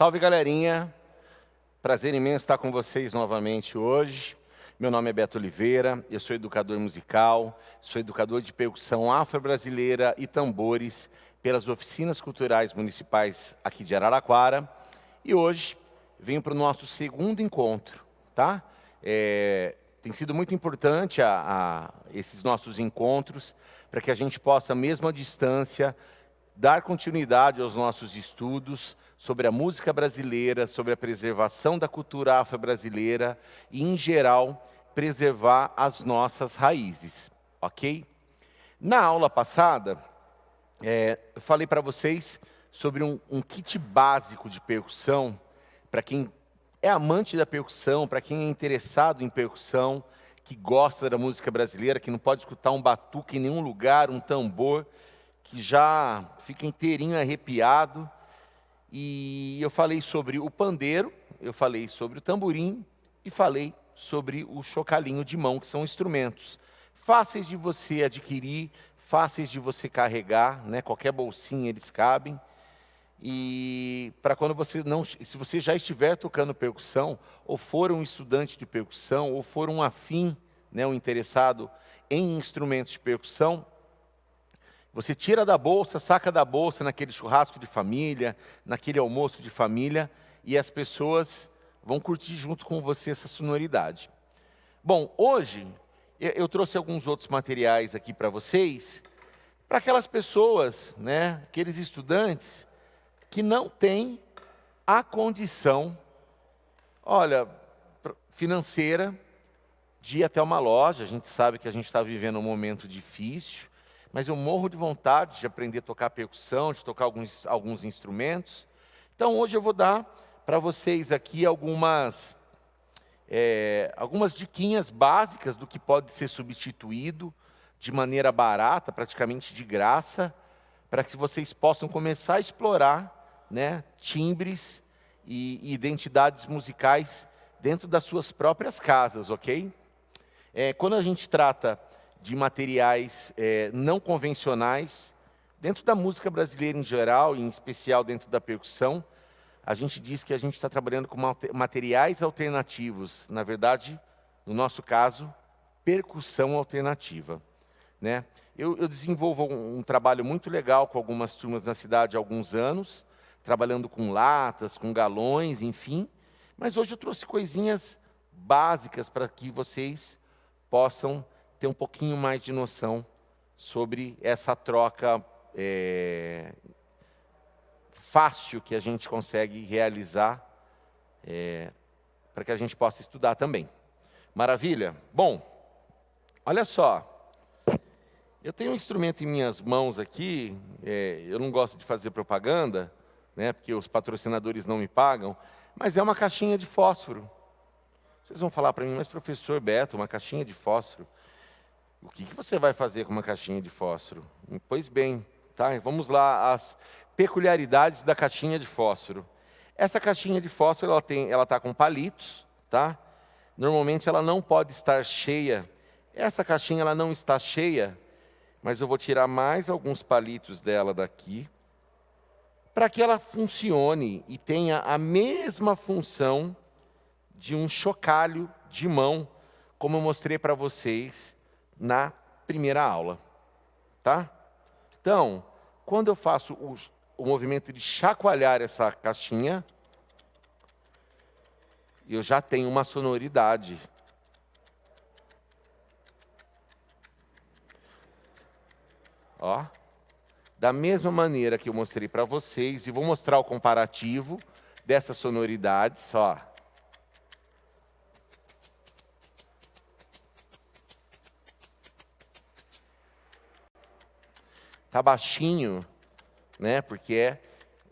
Salve, galerinha! Prazer imenso estar com vocês novamente hoje. Meu nome é Beto Oliveira, eu sou educador musical, sou educador de percussão afro-brasileira e tambores pelas oficinas culturais municipais aqui de Araraquara. E hoje venho para o nosso segundo encontro, tá? Tem sido muito importante esses nossos encontros para que a gente possa, mesmo à distância, dar continuidade aos nossos estudos sobre a música brasileira, sobre a preservação da cultura afro-brasileira e, em geral, preservar as nossas raízes, ok? Na aula passada, eu falei para vocês sobre um kit básico de percussão, para quem é amante da percussão, para quem é interessado em percussão, que gosta da música brasileira, que não pode escutar um batuque em nenhum lugar, um tambor, que já fica inteirinho arrepiado. E eu falei sobre o pandeiro, eu falei sobre o tamborim e falei sobre o chocalhinho de mão, que são instrumentos fáceis de você adquirir, fáceis de você carregar, né? Qualquer bolsinha eles cabem. E para quando você não, se você já estiver tocando percussão, ou for um estudante de percussão, ou for um afim, né, um interessado em instrumentos de percussão, você tira da bolsa, saca da bolsa naquele churrasco de família, naquele almoço de família, e as pessoas vão curtir junto com você essa sonoridade. Bom, hoje eu trouxe alguns outros materiais aqui para vocês, para aquelas pessoas, né, aqueles estudantes que não têm a condição, olha, financeira de ir até uma loja. A gente sabe que a gente está vivendo um momento difícil, mas eu morro de vontade de aprender a tocar percussão, de tocar alguns instrumentos. Então, hoje eu vou dar para vocês aqui algumas diquinhas básicas do que pode ser substituído de maneira barata, praticamente de graça, para que vocês possam começar a explorar, né, timbres e identidades musicais dentro das suas próprias casas, ok? Quando a gente trata de materiais não convencionais, dentro da música brasileira em geral, e em especial dentro da percussão, a gente diz que a gente está trabalhando com materiais alternativos. Na verdade, no nosso caso, percussão alternativa, né? Eu desenvolvo um trabalho muito legal com algumas turmas na cidade há alguns anos, trabalhando com latas, com galões, enfim. Mas hoje eu trouxe coisinhas básicas para que vocês possam ter um pouquinho mais de noção sobre essa troca fácil que a gente consegue realizar para que a gente possa estudar também. Maravilha? Bom, olha só. Eu tenho um instrumento em minhas mãos aqui, eu não gosto de fazer propaganda, né, porque os patrocinadores não me pagam, mas é uma caixinha de fósforo. Vocês vão falar para mim, mas professor Beto, uma caixinha de fósforo, o que você vai fazer com uma caixinha de fósforo? Pois bem, tá? Vamos lá, as peculiaridades da caixinha de fósforo. Essa caixinha de fósforo, ela está com palitos, tá? Normalmente ela não pode estar cheia. Essa caixinha ela não está cheia, mas eu vou tirar mais alguns palitos dela daqui, para que ela funcione e tenha a mesma função de um chocalho de mão, como eu mostrei para vocês na primeira aula, tá? Então, quando eu faço o movimento de chacoalhar essa caixinha, eu já tenho uma sonoridade. Ó, da mesma maneira que eu mostrei para vocês, e vou mostrar o comparativo dessas sonoridades, ó. Tá baixinho, né? Porque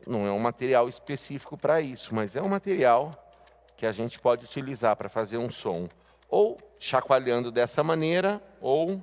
não é um material específico para isso, mas é um material que a gente pode utilizar para fazer um som, ou chacoalhando dessa maneira, ou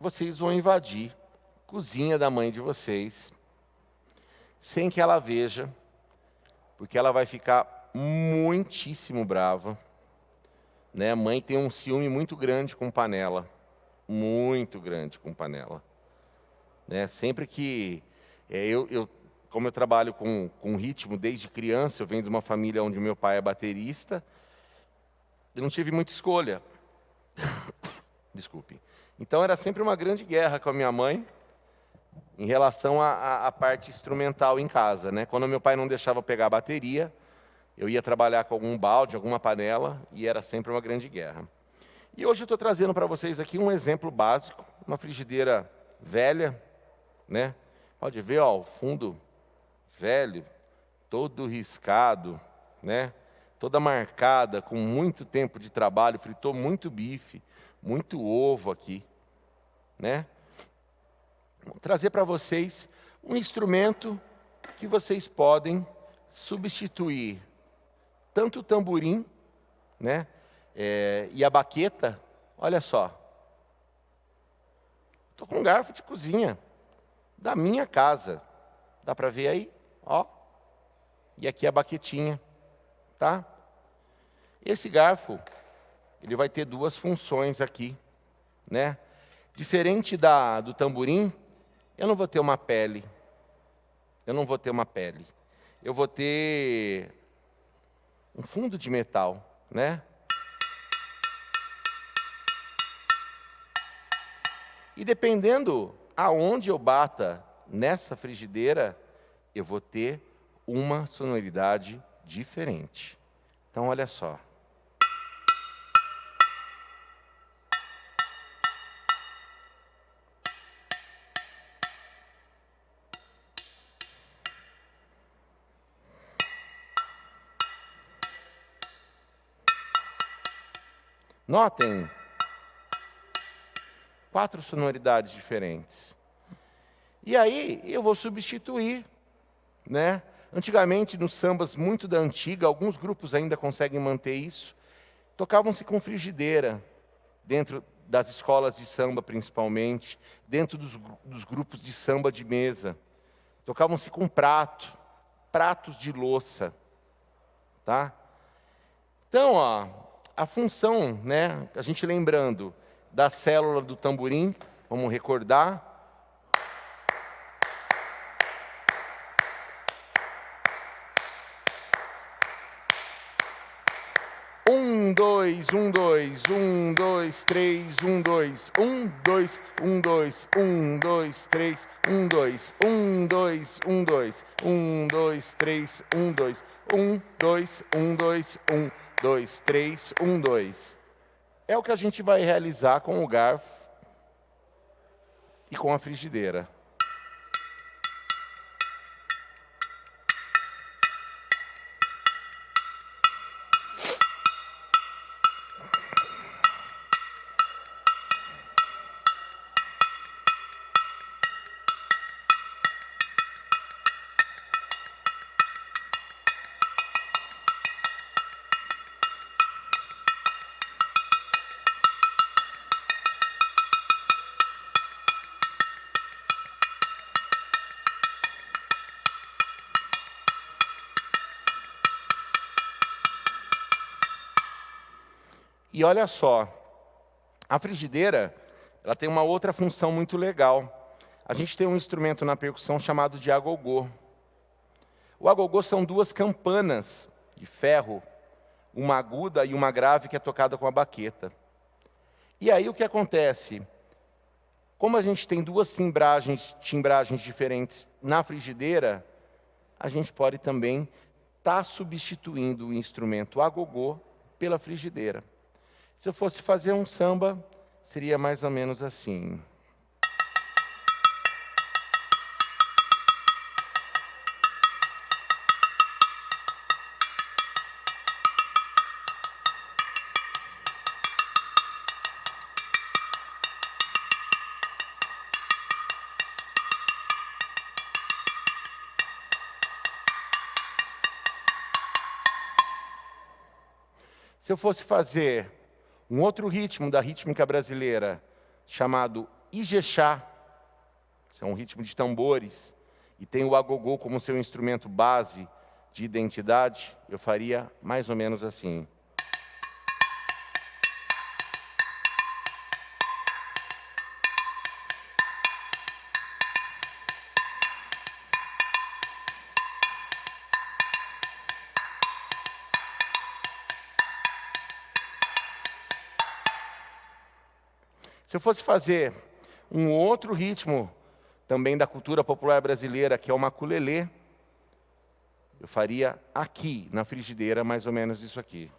vocês vão invadir a cozinha da mãe de vocês, sem que ela veja, porque ela vai ficar muitíssimo brava, né? A mãe tem um ciúme muito grande com panela, muito grande com panela, né? Sempre que como eu trabalho com ritmo desde criança, eu venho de uma família onde meu pai é baterista, eu não tive muita escolha. Desculpe. Então era sempre uma grande guerra com a minha mãe em relação à parte instrumental em casa, né? Quando meu pai não deixava eu pegar a bateria, eu ia trabalhar com algum balde, alguma panela, e era sempre uma grande guerra. E hoje eu estou trazendo para vocês aqui um exemplo básico, uma frigideira velha, né? Pode ver, ó, o fundo velho, todo riscado, né? Toda marcada, com muito tempo de trabalho, fritou muito bife, muito ovo aqui, né? Vou trazer para vocês um instrumento que vocês podem substituir tanto o tamborim, né? E a baqueta. Olha só. Estou com um garfo de cozinha da minha casa. Dá para ver aí? Ó. E aqui a baquetinha, tá? Esse garfo, ele vai ter duas funções aqui, né? Diferente do tamborim, eu não vou ter uma pele. Eu não vou ter uma pele. Eu vou ter um fundo de metal, né? E dependendo aonde eu bata nessa frigideira, eu vou ter uma sonoridade diferente. Então, olha só. Notem 4 sonoridades diferentes. E aí eu vou substituir, né? Antigamente, nos sambas muito da antiga, alguns grupos ainda conseguem manter isso, tocavam-se com frigideira, dentro das escolas de samba principalmente, dentro dos grupos de samba de mesa. Tocavam-se com pratos de louça, tá? Então, ó, a função, né, a gente lembrando da célula do tamborim, vamos recordar. Um, dois, um, dois, um, dois, três, um, dois, um, dois, um, dois, um, dois, três, um, dois, um, dois, um, dois, um, dois, três, um, dois, um, dois, um, dois, um, dois, três, um, dois. É o que a gente vai realizar com o garfo e com a frigideira. E olha só, a frigideira, ela tem uma outra função muito legal. A gente tem um instrumento na percussão chamado de agogô. O agogô são 2 campanas de ferro, uma aguda e uma grave que é tocada com a baqueta. E aí o que acontece? Como a gente tem 2 timbragens diferentes na frigideira, a gente pode também estar substituindo o instrumento agogô pela frigideira. Se eu fosse fazer um samba, seria mais ou menos assim. Se eu fosse fazer um outro ritmo da rítmica brasileira, chamado Ijexá, isso é um ritmo de tambores, e tem o agogô como seu instrumento base de identidade, eu faria mais ou menos assim. Se eu fosse fazer um outro ritmo, também da cultura popular brasileira, que é o maculelê, eu faria aqui, na frigideira, mais ou menos isso aqui.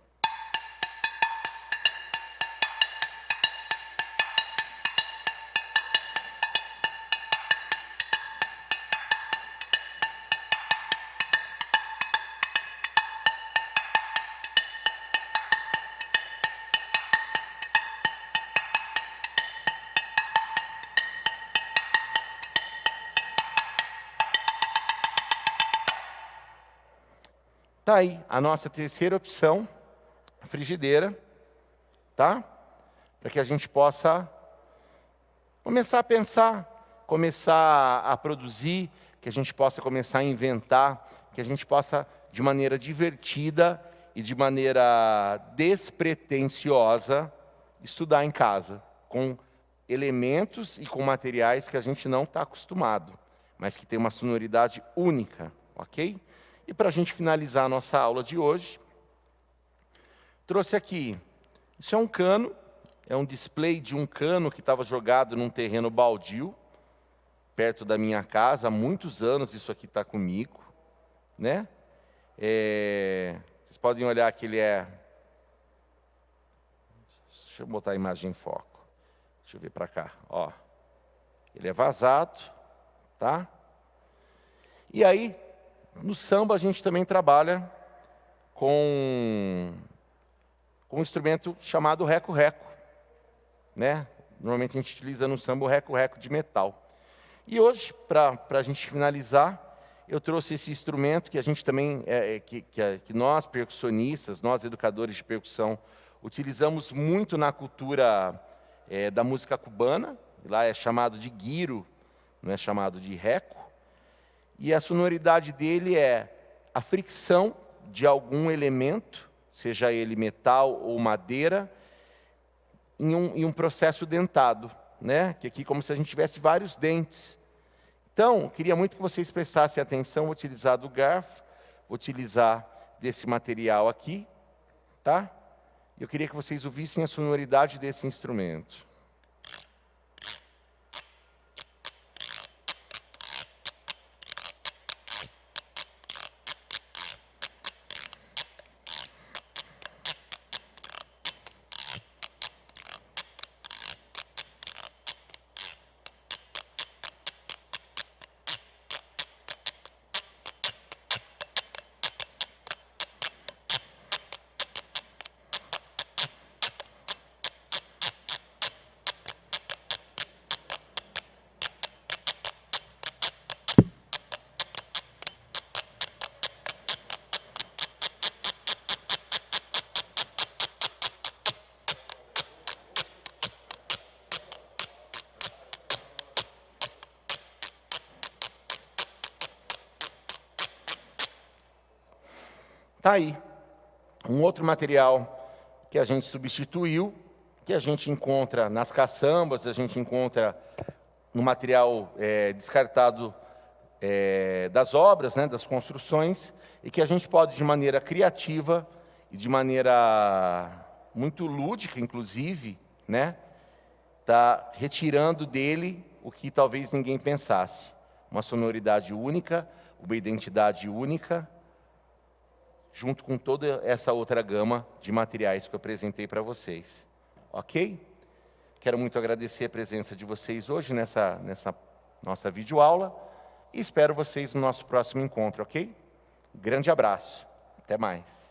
Tá aí a nossa terceira opção, a frigideira, tá? Para que a gente possa começar a pensar, começar a produzir, que a gente possa começar a inventar, que a gente possa, de maneira divertida e de maneira despretensiosa, estudar em casa, com elementos e com materiais que a gente não está acostumado, mas que tem uma sonoridade única, ok? E para a gente finalizar a nossa aula de hoje, trouxe aqui, isso é um cano, é um display de um cano que estava jogado num terreno baldio, perto da minha casa, há muitos anos isso aqui está comigo, né? Vocês podem olhar que ele é... Deixa eu botar a imagem em foco. Deixa eu ver para cá, ó. Ele é vazado, tá? E aí, no samba a gente também trabalha com um instrumento chamado reco-reco, né? Normalmente a gente utiliza no samba o reco-reco de metal. E hoje, para a gente finalizar, eu trouxe esse instrumento que a gente também, que nós percussionistas, nós educadores de percussão, utilizamos muito na cultura da música cubana. Lá é chamado de guiro, não é chamado de reco. E a sonoridade dele é a fricção de algum elemento, seja ele metal ou madeira, em um processo dentado, né? Que aqui é como se a gente tivesse vários dentes. Então, queria muito que vocês prestassem atenção, vou utilizar do garfo, vou utilizar desse material aqui, tá? Eu queria que vocês ouvissem a sonoridade desse instrumento. Tá aí, um outro material que a gente substituiu, que a gente encontra nas caçambas, a gente encontra no material descartado das obras, né, das construções, e que a gente pode, de maneira criativa e de maneira muito lúdica, inclusive, né, tá retirando dele o que talvez ninguém pensasse. Uma sonoridade única, uma identidade única, junto com toda essa outra gama de materiais que eu apresentei para vocês. Ok? Quero muito agradecer a presença de vocês hoje nessa nossa videoaula e espero vocês no nosso próximo encontro, ok? Grande abraço. Até mais.